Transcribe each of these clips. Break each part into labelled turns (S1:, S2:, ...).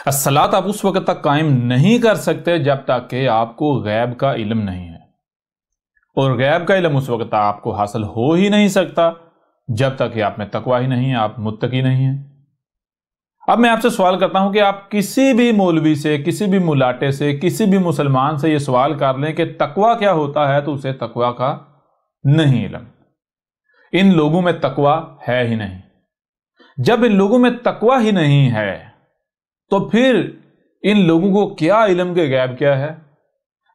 S1: الصلاۃ آپ اس وقت تک قائم نہیں کر سکتے جب تک کہ آپ کو غیب کا علم نہیں ہے، اور غیب کا علم اس وقت تک آپ کو حاصل ہو ہی نہیں سکتا جب تک کہ آپ میں تقوی ہی نہیں ہے، آپ متقی نہیں ہیں۔ اب میں آپ سے سوال کرتا ہوں کہ آپ کسی بھی مولوی سے، کسی بھی ملاٹے سے، کسی بھی مسلمان سے یہ سوال کر لیں کہ تقوی کیا ہوتا ہے، تو اسے تقوی کا نہیں علم۔ ان لوگوں میں تقوی ہے ہی نہیں۔ جب ان لوگوں میں تقوی ہی نہیں ہے تو پھر ان لوگوں کو کیا علم کے غیب کیا ہے؟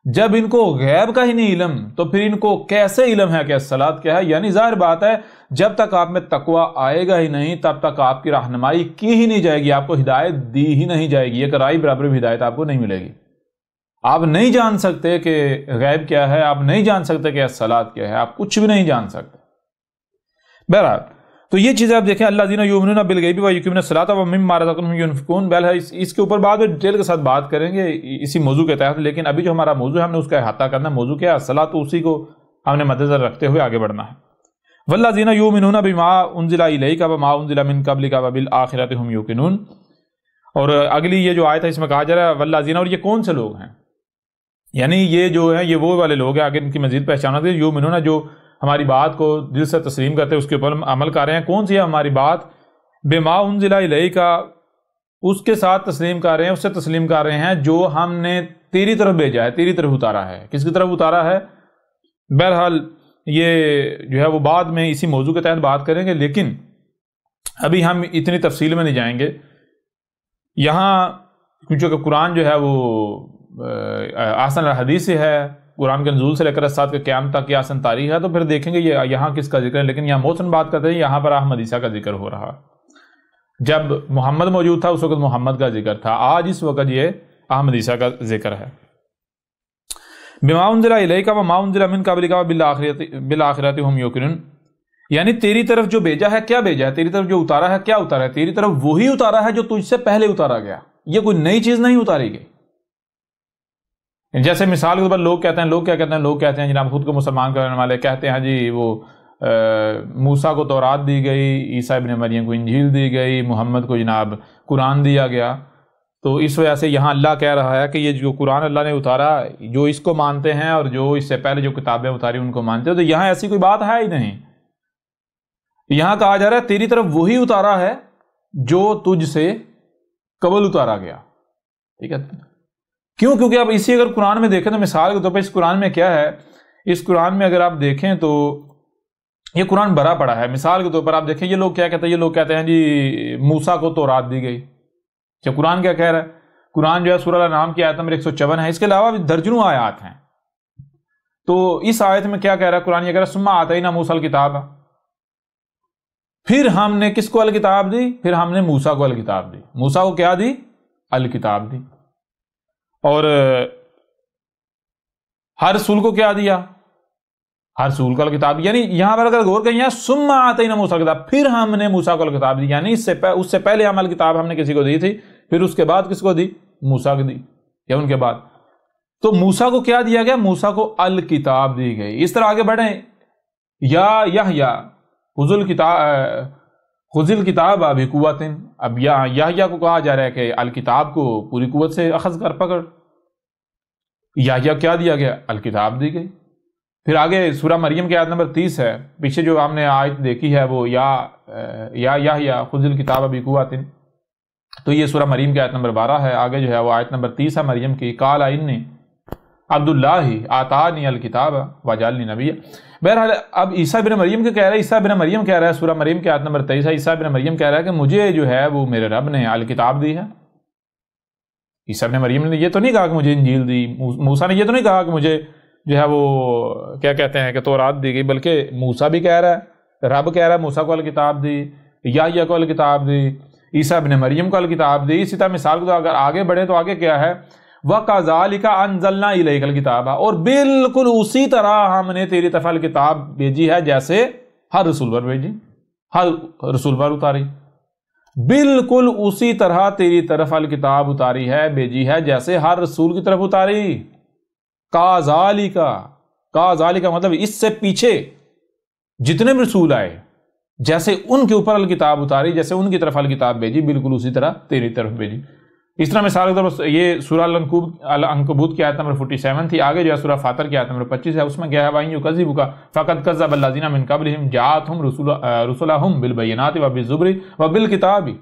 S1: جب ان کو غیب کا ہی نہیں علم تو پھر ان کو کیسے علم ہے کہ الصلاۃ کیا ہے؟ یعنی ظاہر بات ہے جب تک آپ میں تقوی آئے گا ہی نہیں تب تک آپ کی رہنمائی کی ہی نہیں جائے گی، آپ کو ہدایت دی ہی نہیں جائے گی، ایک رائی برابر بھی ہدایت آپ کو نہیں ملے گی۔ آپ نہیں جان سکتے کہ غیب کیا ہے، آپ نہیں جان سکتے کہ الصلاۃ کیا ہے، آپ کچھ بھی نہیں جان سکتے۔ بہرحال تو یہ چیزیں آپ دیکھیں، الذین یؤمنون بالغیب ویقیمون الصلاۃ ومما رزقناہم ینفقون، بہرحال اس کے اوپر بعد میں ڈیٹیل کے ساتھ بات کریں گے اسی موضوع کے تحت، لیکن ابھی جو ہمارا موضوع ہے ہم نے اس کا احاطہ کرنا ہے۔ موضوع کیا ہے؟ الصلاۃ، تو اسی کو ہم نے مد نظر رکھتے ہوئے آگے بڑھنا ہے۔ والذین یؤمنون بما انزل الیک وما انزل من قبلک وبالآخرۃ هم یوقنون، اور اگلی یہ جو آیت ہے اس میں کہا جا رہا ہے والذین، اور یہ کون سے لوگ ہیں؟ یعنی یہ جو ہیں یہ وہ والے لوگ ہیں، آگے ان کی مزید پہچان ہوتی ہے، یؤمنون جو ہماری بات کو دل سے تسلیم کرتے ہیں، اس کے اوپر عمل کر رہے ہیں۔ کون سی ہے ہماری بات؟ بما انزل الیک، اس کے ساتھ تسلیم کر رہے ہیں، اس سے تسلیم کر رہے ہیں جو ہم نے تیری طرف بھیجا ہے، تیری طرف اتارا ہے۔ کس کی طرف اتارا ہے؟ بہرحال یہ جو ہے وہ بعد میں اسی موضوع کے تحت بات کریں گے، لیکن ابھی ہم اتنی تفصیل میں نہیں جائیں گے یہاں، کیونکہ قرآن جو ہے وہ احسن الحدیث سے ہے، قرآن کے نزول سے لے کر ساتھ کے قیام تک کی آسن تاریخ ہے، تو پھر دیکھیں گے یہ یہاں کس کا ذکر ہے۔ لیکن یہاں محسن بات کرتے ہیں، یہاں پر احمد عیسیٰ کا ذکر ہو رہا۔ جب محمد موجود تھا اس وقت محمد کا ذکر تھا، آج اس وقت یہ احمد عیسیٰ کا ذکر ہے۔ بما انزل الیک وما انزل من قبلک وبالآخرۃ هم یوقنون، یعنی تیری طرف جو بھیجا ہے، کیا بھیجا ہے؟ تیری طرف جو اتارا ہے، کیا اتارا ہے؟ تیری طرف وہی اتارا ہے جو تجھ سے پہلے اتارا گیا، یہ کوئی نئی چیز نہیں اتاری گئی۔ جیسے مثال کے طور پر لوگ کہتے ہیں، لوگ کیا کہتے ہیں؟ لوگ کہتے ہیں جناب خود کو مسلمان کرنے والے کہتے ہیں جی وہ موسیٰ کو تورات دی گئی، عیسیٰ ابن مریم کو انجیل دی گئی، محمد کو جناب قرآن دیا گیا۔ تو اس وجہ سے یہاں اللہ کہہ رہا ہے کہ یہ جو قرآن اللہ نے اتارا، جو اس کو مانتے ہیں اور جو اس سے پہلے جو کتابیں اتاری ان کو مانتے ہیں، تو یہاں ایسی کوئی بات ہے ہی نہیں۔ یہاں کہا جا رہا ہے تیری طرف وہی اتارا ہے جو تجھ سے قبل اتارا گیا، ٹھیک ہے؟ کیوں؟ کیونکہ آپ اسی اگر قرآن میں دیکھیں تو مثال کے طور پر اس قرآن میں کیا ہے، اس قرآن میں اگر آپ دیکھیں تو یہ قرآن بھرا پڑا ہے۔ مثال کے طور پر آپ دیکھیں یہ لوگ کیا کہتے ہیں، یہ لوگ کہتے ہیں جی موسیٰ کو تورات دی گئی۔ کہ قرآن کیا کہہ رہا ہے؟ قرآن جو ہے سورہ الانعام کی آیت نمبر 154 ہے، اس کے علاوہ بھی درجنوں آیات ہیں۔ تو اس آیت میں کیا کہہ رہا ہے قرآن؟ یہ کہہ رہا ہے ثم آتینا موسیٰ الکتاب، پھر ہم نے کس کو الکتاب دی؟ پھر ہم نے موسیٰ کو الکتاب دی۔ موسیٰ کو کیا دی؟ الکتاب دی۔ اور ہر رسول کو کیا دیا؟ ہر رسول کو الکتاب۔ یعنی یہاں پر اگر غور کریں، ثم آتینا موسیٰ الکتاب، پھر ہم نے موسیٰ کو الکتاب دی، یعنی اس سے پہلے ہم الکتاب ہم نے کسی کو دی تھی، پھر اس کے بعد کس کو دی؟ موسیٰ کو دی، یا ان کے بعد۔ تو موسیٰ کو کیا دیا گیا؟ موسیٰ کو الکتاب دی گئی۔ اس طرح آگے بڑھیں، یا یحییٰ خذ الکتاب بقوۃ، اب یحییٰ کو کہا جا رہا ہے کہ الکتاب کو پوری قوت سے اخذ کر پکڑ۔ یحییٰ کیا دیا گیا؟ الکتاب دی گئی۔ پھر آگے سورہ مریم کی آیت نمبر 30 ہے، پیچھے جو ہم نے آیت دیکھی ہے وہ یا یحییٰ خذ الکتاب بقوۃ، تو یہ سورہ مریم کی آیت نمبر 12 ہے۔ آگے جو ہے وہ آیت نمبر 30 ہے مریم کی، قال انی عبد اللہ آتانی الکتاب وجعلنی نبیا۔ بہرحال اب عیسیٰ بن مریم کے کہہ رہا ہے، عیسیٰ بن مریم کہہ رہا ہے، سورہ مریم کی آیت نمبر 23 ہے، عیسیٰ بن مریم کہہ رہا ہے کہ مجھے جو ہے وہ میرے رب نے الکتاب دی ہے۔ عیسیٰ بن مریم نے یہ تو نہیں کہا کہ مجھے انجیل دی، موسیٰ نے یہ تو نہیں کہا کہ مجھے جو ہے وہ کیا کہتے ہیں کہ تورات دی گئی، بلکہ موسیٰ بھی کہہ رہا ہے، رب کہہ رہا ہے موسیٰ کو الکتاب دی، یحییٰ کو الکتاب دی، عیسیٰ ابن مریم کو الکتاب دی۔ اسی طرح مثال کو اگر آگے بڑھے تو آگے کیا ہے؟ وَكَذَلِكَ أَنزَلْنَا إِلَيْكَ الْكِتَابَ، اور بالکل اسی طرح ہم نے تیری طرف الکتاب بھیجی ہے جیسے ہر رسول پر بھیجی، ہر رسول پر اتاری۔ بالکل اسی طرح تیری طرف الکتاب اتاری ہے، بھیجی ہے جیسے ہر رسول کی طرف اتاری۔ کَذَلِكَ مطلب اس سے پیچھے جتنے بھی رسول آئے جیسے ان کے اوپر الکتاب اتاری، جیسے ان کی طرف الکتاب بھیجی، بالکل اسی طرح تیری طرف بھیجی۔ اس طرح مثال کے طور پر یہ سورہ العنکبوت کی آیت نمبر 47 تھی. آگے جو ہے سورہ فاطر کی آیت نمبر 25 ہے, اس میں کیا ہے وَإِن يُكَذِّبُكَ فَقَدْ كَذَّبَ الَّذِينَ مِن قَبْلِهِمْ جَاءَتْهُمْ رُسُلُهُمْ بِالْبَيِّنَاتِ وَبِالزُّبُرِ وَبِالْكِتَابِ.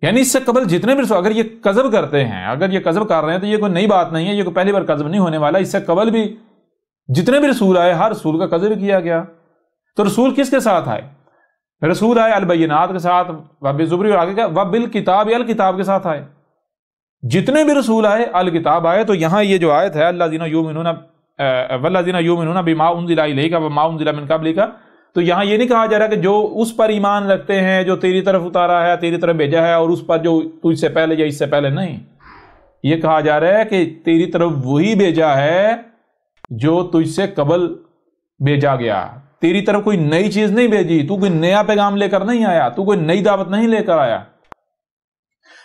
S1: یعنی اس سے قبل جتنے بھی رسول اگر یہ کذب کرتے ہیں, اگر یہ کذب کر رہے ہیں تو یہ کوئی نئی بات نہیں ہے, یہ کوئی پہلی بار کذب نہیں ہونے والا. اس سے قبل بھی جتنے بھی رسول آئے ہر رسول کا کذب کیا گیا. تو رسول کس کے ساتھ آئے؟ رسول آئے البینات کے ساتھ, وبالزبر, اور آگے کیا وبالکتاب, الکتاب کے ساتھ آئے. جتنے بھی رسول آئے الکتاب آئے. تو یہاں یہ جو آیت ہے الذین یؤمنون والذین یؤمنون بما انزل الیک وما انزل من قبلک, تو یہاں یہ نہیں کہا جا رہا کہ جو اس پر ایمان رکھتے ہیں جو تیری طرف اتارا ہے, تیری طرف بھیجا ہے, اور اس پر جو تجھ سے پہلے یا اس سے پہلے نہیں. یہ کہا جا رہا ہے کہ تیری طرف وہی بھیجا ہے جو تجھ سے قبل بھیجا گیا. تیری طرف کوئی نئی چیز نہیں بھیجی, تو کوئی نیا پیغام لے کر نہیں آیا, تو کوئی نئی دعوت نہیں لے کر آیا.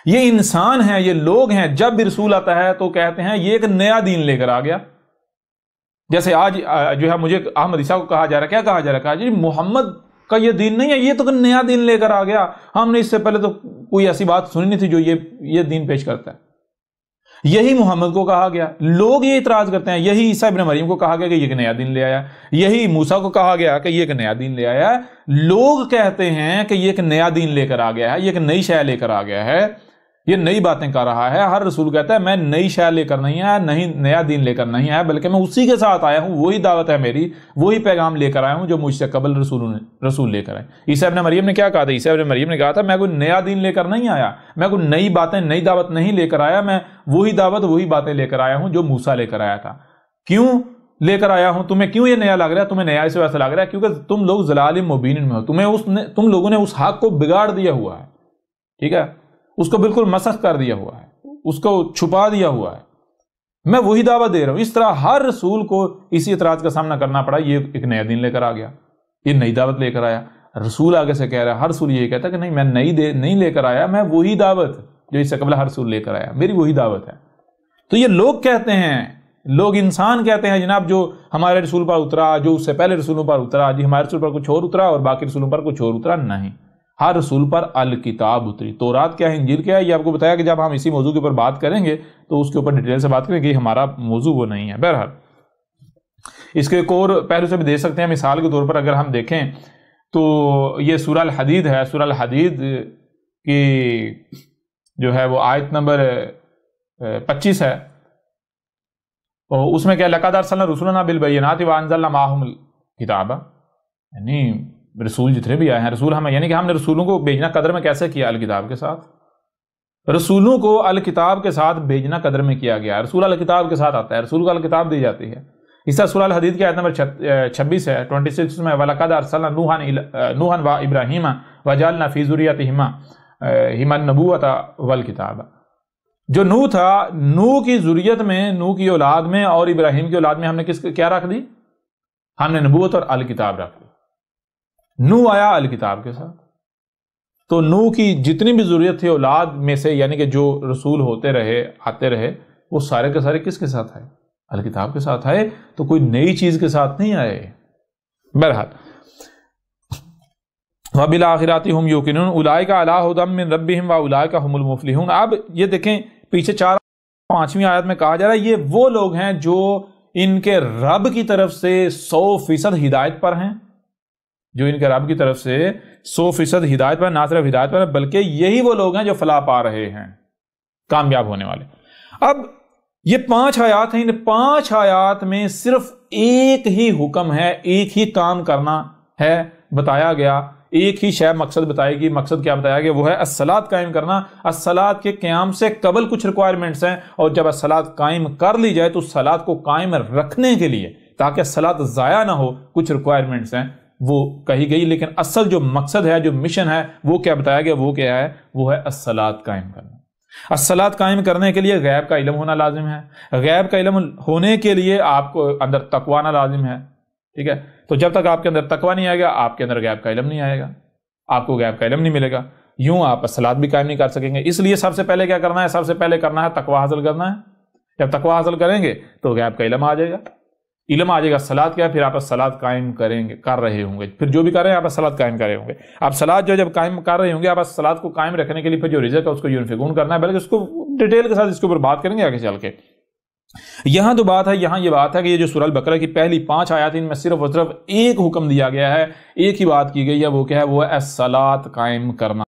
S1: یہ انسان ہیں, یہ لوگ ہیں, جب بھی رسول آتا ہے تو کہتے ہیں یہ ایک نیا دین لے کر آ گیا. جیسے آج جو ہے مجھے احمد عیسیٰ کو کہا جا رہا ہے, کیا کہا جا رہا ہے, کہا جی محمد کا یہ دین نہیں ہے, یہ تو نیا دین لے کر آ گیا, ہم نے اس سے پہلے تو کوئی ایسی بات سنی نہیں تھی جو یہ دین پیش کرتا ہے. یہی محمد کو کہا گیا. لوگ یہ اعتراض کرتے ہیں, یہی عیسیٰ ابن مریم کو کہا گیا کہ یہ ایک نیا دین لے آیا, یہی موسیٰ کو کہا گیا کہ یہ ایک نیا دین لے آیا. لوگ کہتے ہیں کہ یہ ایک نیا دین لے کر آ گیا ہے, یہ ایک نئی شے لے کر آ گیا ہے, یہ نئی باتیں کر رہا ہے. ہر رسول کہتا ہے میں نئی شے لے کر نہیں آیا, نہیں نیا دین لے کر نہیں آیا, بلکہ میں اسی کے ساتھ آیا ہوں, وہی دعوت ہے میری, وہی پیغام لے کر آیا ہوں جو مجھ سے قبل رسول لے کر آئے. عیسیٰ ابن مریم نے کیا کہا تھا؟ عیسیٰ ابن مریم نے کہا تھا میں کوئی نیا دین لے کر نہیں آیا, میں کوئی نئی باتیں نئی دعوت نہیں لے کر آیا, میں وہی دعوت وہی باتیں لے کر آیا ہوں جو موسیٰ لے کر آیا تھا. کیوں لے کر آیا ہوں؟ تمہیں کیوں یہ نیا لگ رہا ہے؟ تمہیں نیا اس وجہ سے لگ رہا ہے کیونکہ تم لوگ ضلال مبین میں ہو, تم لوگوں نے اس حق کو بگاڑ دیا ہوا ہے, ٹھیک ہے, اس کو بالکل مسخ کر دیا ہوا ہے, اس کو چھپا دیا ہوا ہے. میں وہی دعوت دے رہا ہوں. اس طرح ہر رسول کو اسی اعتراض کا سامنا کرنا پڑا, یہ ایک نیا دین لے کر آ گیا, یہ نئی دعوت لے کر آیا. رسول آگے سے کہہ رہا ہے, ہر رسول یہ کہتا ہے کہ نہیں میں نہیں لے کر آیا, میں وہی دعوت جو اس سے قبل ہر رسول لے کر آیا, میری وہی دعوت ہے. تو یہ لوگ کہتے ہیں, لوگ انسان کہتے ہیں جناب جو ہمارے رسول پر اترا, جو اس سے پہلے رسولوں پر اترا, جی ہمارے رسول پر کچھ اور اترا اور باقی رسولوں پر کچھ اور اترا. نہیں, ہر رسول پر الکتاب اتری. تورات کیا ہے, انجیل کیا ہے, یہ آپ کو بتایا کہ جب ہم اسی موضوع کے اوپر بات کریں گے تو اس کے اوپر ڈیٹیل سے بات کریں گے, ہمارا موضوع وہ نہیں ہے. بہرحال اس کے ایک اور پہلو سے بھی دیکھ سکتے ہیں. مثال کے طور پر اگر ہم دیکھیں تو یہ سورہ الحدید ہے, سورہ الحدید کی جو ہے وہ آیت نمبر 25 ہے, اور اس میں کیا لقد ارسلنا رسلنا بالبینات وانزلنا معهم الکتاب, یعنی رسول جتنے بھی آئے ہیں رسول ہمیں, یعنی کہ ہم نے رسولوں کو بھیجنا قدر میں کیسے کیا؟ الکتاب کے ساتھ. رسولوں کو الکتاب کے ساتھ بھیجنا قدر میں کیا گیا. رسول الکتاب کے ساتھ آتا ہے, رسول کو الکتاب دی جاتی ہے. اس طرح سورہ الحدید کی آیت نمبر 26 ہے 26 میں وَلَقَدْ أَرْسَلْنَا نُوحًا وَإِبْرَاہِيمَ وَجَعَلْنَا فِي ذُرِّيَّتِهِمَا النُّبُوَّةَ وَالْكِتَابَ. جو نوح تھا, نوح کی ذریت میں, نوح کی اولاد میں اور ابراہیم کی اولاد میں ہم نے کیا رکھ دی؟ ہم نے نبوت اور الکتاب رکھ دی. نوح آیا الکتاب کے ساتھ. تو نوح کی جتنی بھی ذریت تھی اولاد میں سے, یعنی کہ جو رسول ہوتے رہے آتے رہے, وہ سارے کے سارے کس کے ساتھ آئے؟ الکتاب کے ساتھ آئے. تو کوئی نئی چیز کے ساتھ نہیں آئے. بہرحال وَبِالْآخِرَةِ هُمْ يُوقِنُونَ أُولَٰئِكَ عَلَىٰ هُدًى مِّن رَّبِّهِمْ وَأُولَٰئِكَ هُمُ الْمُفْلِحُونَ. اب یہ دیکھیں پیچھے 4-5ویں آیت میں کہا جا رہا ہے یہ وہ لوگ ہیں جو ان کے رب کی طرف سے 100% ہدایت پر ہیں, جو ان کے رب کی طرف سے 100% ہدایت پر, نہ صرف ہدایت پر بلکہ یہی وہ لوگ ہیں جو فلاح پا رہے ہیں, کامیاب ہونے والے. اب یہ 5 آیات ہیں, ان 5 آیات میں صرف ایک ہی حکم ہے, ایک ہی کام کرنا ہے بتایا گیا, ایک ہی شے مقصد بتائے گی. مقصد کیا بتایا گیا؟ وہ ہے الصلاۃ قائم کرنا. الصلاۃ کے قیام سے قبل کچھ ریکوائرمنٹس ہیں, اور جب الصلاۃ قائم کر لی جائے تو الصلاۃ کو قائم رکھنے کے لیے تاکہ الصلاۃ ضائع نہ ہو کچھ ریکوائرمنٹس ہیں وہ کہی گئی. لیکن اصل جو مقصد ہے, جو مشن ہے, وہ کیا بتایا گیا؟ وہ کیا ہے؟ وہ ہے الصلاۃ قائم کرنا. الصلاۃ قائم کرنے کے لیے غیب کا علم ہونا لازم ہے. غیب کا علم ہونے کے لیے آپ کو اندر تقوی آنا لازم ہے, ٹھیک ہے. تو جب تک آپ کے اندر تقوی نہیں آئے گا, آپ کے اندر غیب کا علم نہیں آئے گا, آپ کو غیب کا علم نہیں ملے گا. یوں آپ الصلاۃ بھی قائم نہیں کر سکیں گے. اس لیے سب سے پہلے کیا کرنا ہے؟ سب سے پہلے کرنا ہے تقوی حاصل کرنا ہے. جب تقوی حاصل کریں گے تو غیب کا علم آ جائے گا. علم آ جائے گا صلات کیا ہے، پھر آپ صلات قائم کر رہے ہوں گے، پھر جو بھی کر رہے ہیں آپ صلات قائم کر رہے ہوں گے. آپ صلات جب قائم کر رہے ہوں گے، آپ صلات کو قائم رکھنے کے لیے پھر جو رزق ہے اس کو ينفقون کرنا ہے، بلکہ اس کو ڈیٹیل کے ساتھ اس کے اوپر بات کریں گے آگے چل کے. یہاں تو بات ہے، یہاں یہ بات ہے کہ یہ جو سورہ البقرہ کی پہلی 5 آیات ان میں صرف اور صرف ایک حکم دیا گیا ہے، ایک ہی بات کی گئی ہے، وہ کیا ہے، وہ ہے الصلاۃ قائم کرنا.